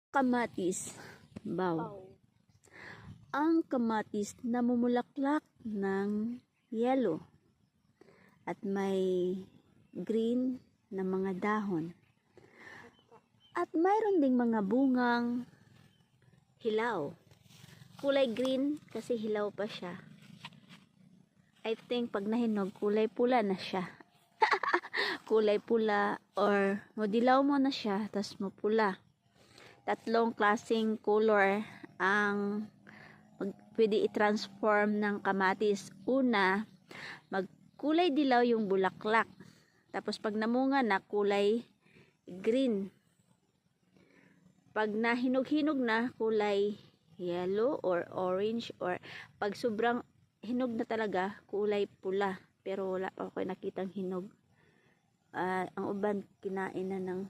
Kamatis. Baw. Ang kamatis namumulaklak ng yellow at may green na mga dahon. At mayroon ding mga bungang hilaw. Kulay green kasi hilaw pa siya. I think pag nahinog, kulay pula na siya. Kulay pula or madilaw mo na siya, tas mapula. Tatlong klaseng color ang pwede i-transform ng kamatis. Una, magkulay dilaw yung bulaklak. Tapos pag namunga na, kulay green. Pag nahinog-hinog na, kulay yellow or orange, or pag sobrang hinog na talaga, kulay pula. Pero wala pa ako nakitang hinog. Ang uban kinain na ng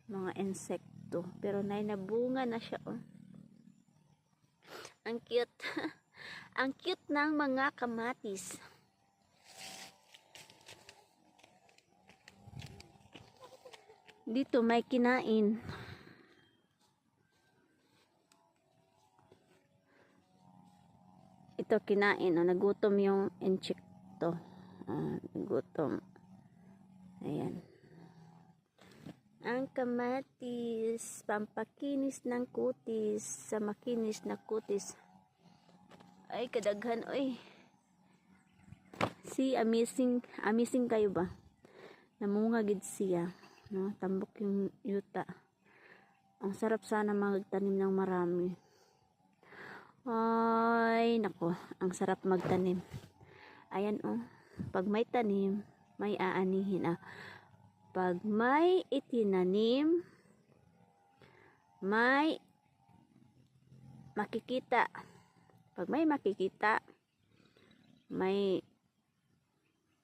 mga insekto. Pero nabunga na siya, oh. Ang cute. Ang cute ng mga kamatis. Dito may kinain. Ito kinain, oh. Nagutom yung insekto. Nagutom. Ayan. Ang kamatis, pampakinis ng kutis, sa makinis na kutis. Ay, kadaghan, oy. See, amazing kayo ba? Namunga gid siya, no? Tambok yung yuta. Ang sarap sana magtanim ng marami. Ay, nako, ang sarap magtanim. Ayan, oh. Pag may tanim, may aanihin, Pag may itinanim, may makikita. Pag may makikita, may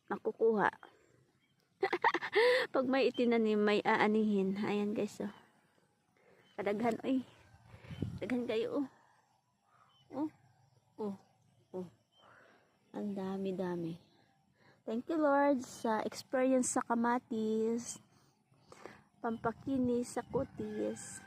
makukuha. Pag may itinanim, may aanihin. Ayan, guys, oh. Kadaghan, oy. Kadaghan kayo, oh. Ang dami-dami. Thank you, Lord, sa experience sa kamatis, pampakinis sa kutis.